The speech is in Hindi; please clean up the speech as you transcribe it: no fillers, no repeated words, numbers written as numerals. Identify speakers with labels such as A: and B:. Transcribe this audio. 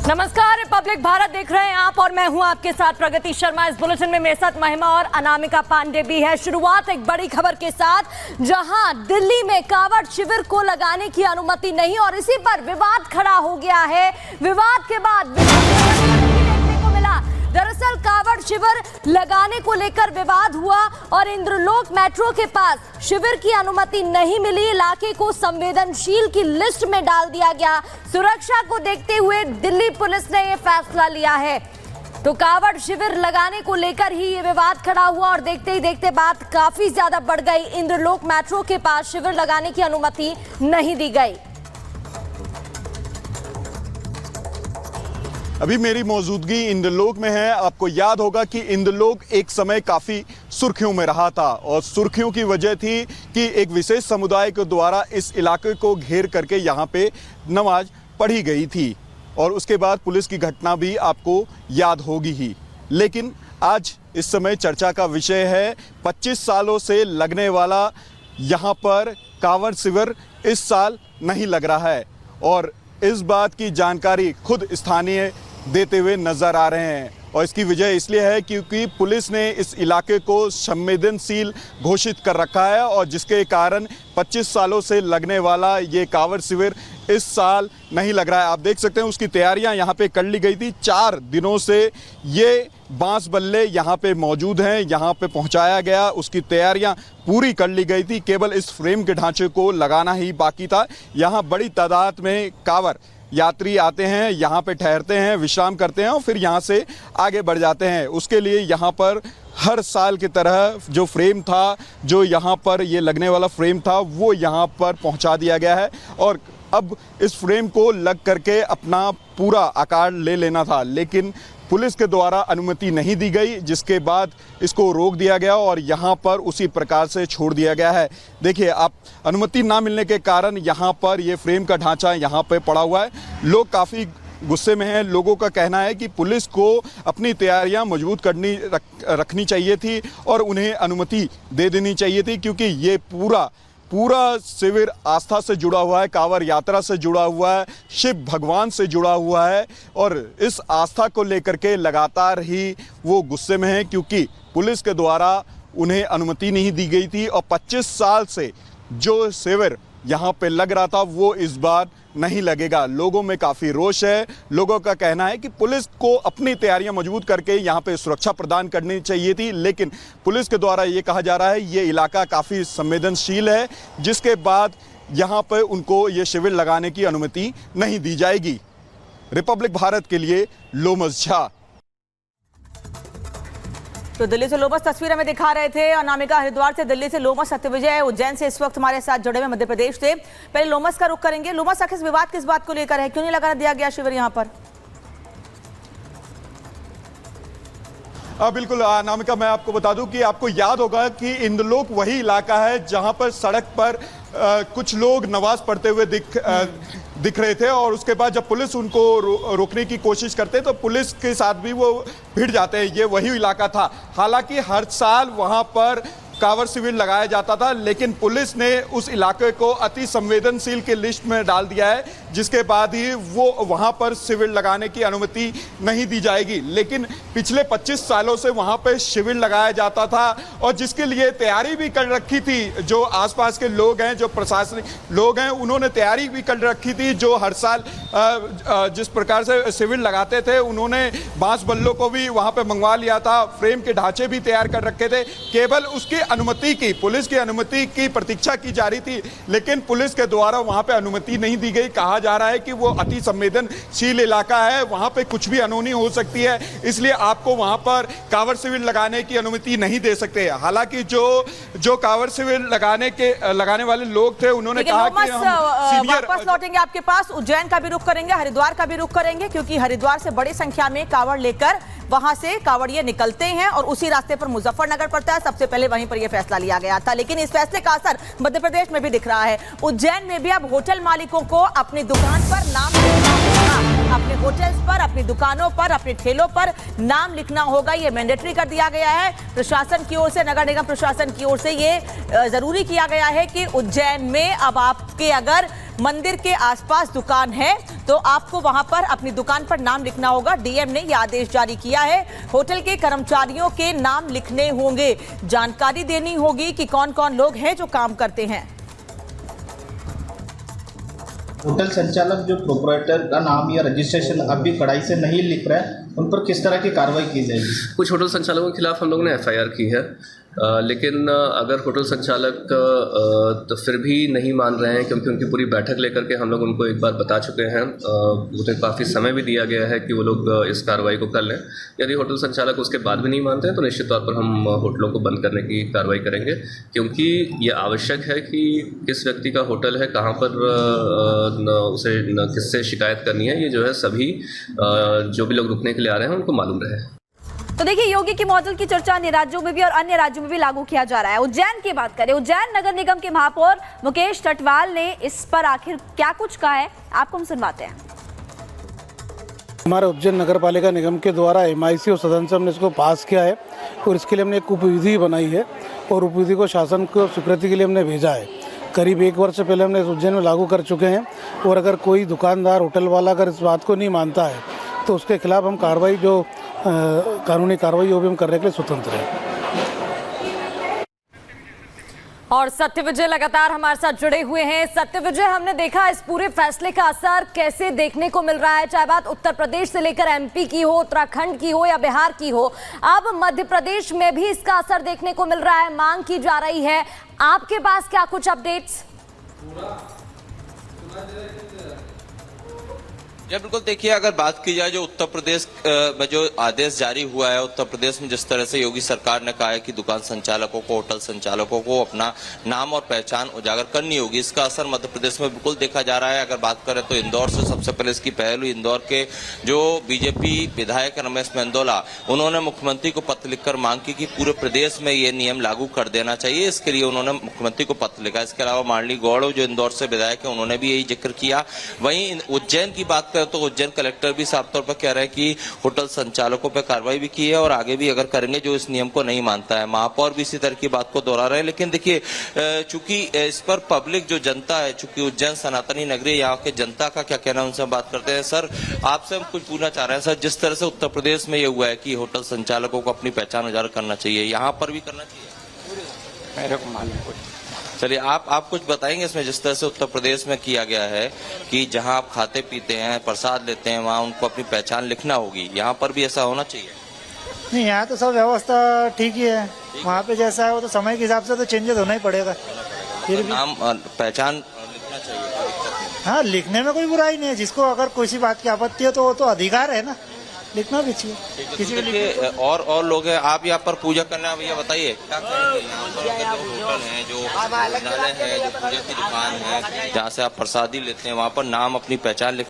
A: नमस्कार, रिपब्लिक भारत देख रहे हैं आप और मैं हूं आपके साथ प्रगति शर्मा। इस बुलेटिन में मेरे साथ महिमा और अनामिका पांडे भी है। शुरुआत एक बड़ी खबर के साथ, जहां दिल्ली में कावड़ शिविर को लगाने की अनुमति नहीं और इसी पर विवाद खड़ा हो गया है। विवाद के बाद देखने को मिला। दरअसल कावड़ शिविर लगाने को लेकर विवाद हुआ और इंद्रलोक मेट्रो के पास शिविर की अनुमति नहीं मिली। इलाके को संवेदनशील की लिस्ट में डाल दिया गया। सुरक्षा को देखते हुए दिल्ली पुलिस ने यह फैसला लिया है। तो कावड़ शिविर लगाने को लेकर ही ये विवाद खड़ा हुआ और देखते ही देखते बात काफी ज्यादा बढ़ गई। इंद्रलोक मेट्रो के पास शिविर लगाने की अनुमति नहीं दी गई।
B: अभी मेरी मौजूदगी इंद्रलोक में है। आपको याद होगा कि इंद्रलोक एक समय काफ़ी सुर्खियों में रहा था और सुर्खियों की वजह थी कि एक विशेष समुदाय के द्वारा इस इलाके को घेर करके यहाँ पे नमाज पढ़ी गई थी और उसके बाद पुलिस की घटना भी आपको याद होगी ही। लेकिन आज इस समय चर्चा का विषय है 25 सालों से लगने वाला यहाँ पर कांवड़ शिविर इस साल नहीं लग रहा है और इस बात की जानकारी खुद स्थानीय देते हुए नजर आ रहे हैं। और इसकी वजह इसलिए है क्योंकि पुलिस ने इस इलाके को संवेदनशील घोषित कर रखा है और जिसके कारण 25 सालों से लगने वाला ये कांवड़ शिविर इस साल नहीं लग रहा है। आप देख सकते हैं उसकी तैयारियां यहाँ पे कर ली गई थी। 4 दिनों से ये बांस बल्ले यहाँ पे मौजूद हैं, यहाँ पे पहुँचाया गया, उसकी तैयारियां पूरी कर ली गई थी। केवल इस फ्रेम के ढांचे को लगाना ही बाकी था। यहाँ बड़ी तादाद में कांवड़ यात्री आते हैं, यहाँ पे ठहरते हैं, विश्राम करते हैं और फिर यहाँ से आगे बढ़ जाते हैं। उसके लिए यहाँ पर हर साल की तरह जो फ्रेम था, जो यहाँ पर ये लगने वाला फ्रेम था, वो यहाँ पर पहुँचा दिया गया है और अब इस फ्रेम को लग करके अपना पूरा आकार ले लेना था, लेकिन पुलिस के द्वारा अनुमति नहीं दी गई, जिसके बाद इसको रोक दिया गया और यहाँ पर उसी प्रकार से छोड़ दिया गया है। देखिए, आप अनुमति ना मिलने के कारण यहाँ पर ये फ्रेम का ढांचा यहाँ पे पड़ा हुआ है। लोग काफ़ी गुस्से में हैं। लोगों का कहना है कि पुलिस को अपनी तैयारियां मजबूत रखनी चाहिए थी और उन्हें अनुमति दे देनी चाहिए थी, क्योंकि ये पूरा शिविर आस्था से जुड़ा हुआ है, कांवड़ यात्रा से जुड़ा हुआ है, शिव भगवान से जुड़ा हुआ है और इस आस्था को लेकर के लगातार ही वो गुस्से में है क्योंकि पुलिस के द्वारा उन्हें अनुमति नहीं दी गई थी और 25 साल से जो शिविर यहाँ पे लग रहा था वो इस बार नहीं लगेगा। लोगों में काफ़ी रोष है। लोगों का कहना है कि पुलिस को अपनी तैयारियां मजबूत करके यहाँ पे सुरक्षा प्रदान करनी चाहिए थी, लेकिन पुलिस के द्वारा ये कहा जा रहा है ये इलाका काफ़ी संवेदनशील है, जिसके बाद यहाँ पे उनको ये शिविर लगाने की अनुमति नहीं दी जाएगी। रिपब्लिक भारत के लिए लोमस झा।
C: तो दिल्ली से लोमस तस्वीर हमें दिखा रहे थे। अनामिका हरिद्वार से, दिल्ली से लोमस सत्यविजय उज्जैन से इस वक्त हमारे साथ जुड़े हुए मध्य प्रदेश से। पहले लोमस का रुख करेंगे। लोमस, आखिर विवाद किस बात को लेकर है? क्यों नहीं लगा दिया गया शिविर यहाँ पर?
B: बिल्कुल अनामिका, मैं आपको बता दूं कि आपको याद होगा कि इंद्रलोक वही इलाका है जहां पर सड़क पर कुछ लोग नमाज पढ़ते हुए दिख रहे थे और उसके बाद जब पुलिस उनको रोकने की कोशिश करते तो पुलिस के साथ भी वो भिड़ जाते हैं। ये वही इलाका था। हालांकि हर साल वहां पर कांवड़ शिविर लगाया जाता था, लेकिन पुलिस ने उस इलाके को अति संवेदनशील की लिस्ट में डाल दिया है, जिसके बाद ही वो वहां पर शिविर लगाने की अनुमति नहीं दी जाएगी। लेकिन पिछले 25 सालों से वहां पर शिविर लगाया जाता था और जिसके लिए तैयारी भी कर रखी थी। जो आसपास के लोग हैं, जो प्रशासनिक लोग हैं, उन्होंने तैयारी भी कर रखी थी। जो हर साल जिस प्रकार से शिविर लगाते थे, उन्होंने बांस बल्लों को भी वहां पर मंगवा लिया था, फ्रेम के ढांचे भी तैयार कर रखे थे। केवल उसकी अनुमति की, पुलिस की अनुमति की प्रतीक्षा की जा रही थी, लेकिन पुलिस के द्वारा वहां पे अनुमति नहीं दी गई। कहा जा रहा है कि वो अति संवेदनशील इलाका है, वहां पे कुछ भी अनहोनी हो सकती है, इसलिए आपको वहां पर कांवड़ शिविर लगाने की अनुमति नहीं दे सकते। हालांकि जो कांवड़ शिविर लगाने वाले लोग थे, उन्होंने कहा कि हम सीनियर
C: वापस लौटेंगे आपके पास। उज्जैन का भी रुख करेंगे, हरिद्वार का भी रुख करेंगे, क्योंकि हरिद्वार से बड़ी संख्या में कांवड़ लेकर वहां से कांवड़िए निकलते हैं और उसी रास्ते पर मुजफ्फरनगर पड़ता है। सबसे पहले वहीं पर यह फैसला लिया गया था, लेकिन इस फैसले का असर मध्य प्रदेश में भी दिख रहा है। उज्जैन में भी अब होटल मालिकों को अपनी दुकान पर नाम लिखना होगा, अपने होटल्स पर, अपनी दुकानों पर, अपने ठेलों पर नाम लिखना होगा। यह मैंडेटरी कर दिया गया है प्रशासन की ओर से, नगर निगम प्रशासन की ओर से। ये जरूरी किया गया है कि उज्जैन में अब आपके अगर मंदिर के आसपास दुकान है तो आपको वहां पर अपनी दुकान पर नाम लिखना होगा। डीएम ने यह आदेश जारी किया है। होटल के कर्मचारियों के नाम लिखने होंगे, जानकारी देनी होगी कि कौन कौन लोग हैं जो काम करते हैं।
D: होटल संचालक जो प्रोपराइटर का नाम या रजिस्ट्रेशन अभी कड़ाई से नहीं लिख रहा है, उन पर किस तरह की कार्रवाई की जाएगी?
E: कुछ होटल संचालकों के खिलाफ हम लोगों ने एफआईआर की है, लेकिन अगर होटल संचालक तो फिर भी नहीं मान रहे हैं, क्योंकि उनकी पूरी बैठक लेकर के हम लोग उनको एक बार बता चुके हैं। उन्हें काफ़ी समय भी दिया गया है कि वो लोग इस कार्रवाई को कर लें। यदि होटल संचालक उसके बाद भी नहीं मानते हैं तो निश्चित तौर पर हम होटलों को बंद करने की कार्रवाई करेंगे, क्योंकि ये आवश्यक है कि किस व्यक्ति का होटल है, कहाँ पर उसे किससे शिकायत करनी है, ये जो है सभी जो भी लोग रुकने के लिए आ रहे हैं उनको मालूम रहे।
A: तो देखिए, योगी की मॉडल की चर्चा अन्य राज्यों में भी और अन्य राज्यों में भी लागू किया जा रहा है। उज्जैन की बात करें, उज्जैन नगर निगम के महापौर मुकेश टटवाल ने इस पर आखिर क्या कुछ कहा है, आपको हम सुनवाते हैं।
F: हमारे उज्जैन नगर पालिका निगम के द्वारा MIC और सदन से हमने इसको पास किया है और इसके लिए हमने एक उपविधि बनाई है और उपविधि को शासन को स्वीकृति के लिए हमने भेजा है। करीब 1 वर्ष से पहले हमने इस उज्जैन में लागू कर चुके हैं और अगर कोई दुकानदार, होटल वाला अगर इस बात को नहीं मानता है तो उसके खिलाफ हम कार्रवाई, जो कानूनी कार्रवाई वो भी हम करने के लिए स्वतंत्र हैं।
A: और सत्य विजय लगातार हमारे साथ जुड़े हुए हैं। सत्य विजय, हमने देखा इस पूरे फैसले का असर कैसे देखने को मिल रहा है, चाहे बात उत्तर प्रदेश से लेकर MP की हो, उत्तराखंड की हो या बिहार की हो, अब मध्य प्रदेश में भी इसका असर देखने को मिल रहा है, मांग की जा रही है। आपके पास क्या कुछ अपडेट्स?
G: जी बिल्कुल, देखिए अगर बात की जाए जो उत्तर प्रदेश में जो आदेश जारी हुआ है, उत्तर प्रदेश में जिस तरह से योगी सरकार ने कहा है कि दुकान संचालकों को, होटल संचालकों को अपना नाम और पहचान उजागर करनी होगी, इसका असर मध्य प्रदेश में बिल्कुल देखा जा रहा है। अगर बात करें तो इंदौर से सबसे पहले इसकी पहल हुई। इंदौर के जो बीजेपी विधायक रमेश मेंदोला, उन्होंने मुख्यमंत्री को पत्र लिखकर मांग की कि पूरे प्रदेश में ये नियम लागू कर देना चाहिए। इसके लिए उन्होंने मुख्यमंत्री को पत्र लिखा। इसके अलावा मानली गौड़ जो इंदौर से विधायक है, उन्होंने भी यही जिक्र किया। वहीं उज्जैन की बात तो उज्जैन कलेक्टर भी साफ तौर पर कह रहे हैं कि होटल संचालकों पर कार्रवाई भी की है और आगे भी अगर करेंगे जो इस नियम को नहीं मानता है। महापौर भी इसी तरह की बात को दोहरा रहे हैं। लेकिन देखिए, चूंकि इस पर पब्लिक जो जनता है, चूंकि उज्जैन सनातनी नगरी, यहाँ के जनता का क्या कहना है उनसे हम बात करते हैं। सर, आपसे हम कुछ पूछना चाह रहे हैं। सर, जिस तरह से उत्तर प्रदेश में ये हुआ है कि होटल संचालकों को अपनी पहचान उजागर करना चाहिए, यहाँ पर भी करना चाहिए?
H: मेरे को मालूम कुछ।
G: चलिए, आप कुछ बताएंगे इसमें, जिस तरह से उत्तर प्रदेश में किया गया है कि जहां आप खाते पीते हैं, प्रसाद लेते हैं, वहां उनको अपनी पहचान लिखना होगी, यहाँ पर भी ऐसा होना चाहिए?
H: नहीं, यहाँ तो सब व्यवस्था ठीक ही है। वहाँ पे जैसा है वो तो समय के हिसाब से तो चेंजेस होना ही पड़ेगा। फिर भी
G: नाम पहचान लिखना चाहिए।
H: हाँ, लिखने में कोई बुराई नहीं है। जिसको अगर किसी बात की आपत्ति है तो वो तो अधिकार है ना, लिखना भी चाहिए। किसी
G: देखिए, और लोग हैं, आप यहाँ पर पूजा करना है, भैया बताइए क्या करेंगे? यहाँ पर जो होटल है, जो भोजनालय है, जो पूजा की दुकान है, जहाँ से आप प्रसादी लेते हैं, वहाँ पर नाम, अपनी पहचान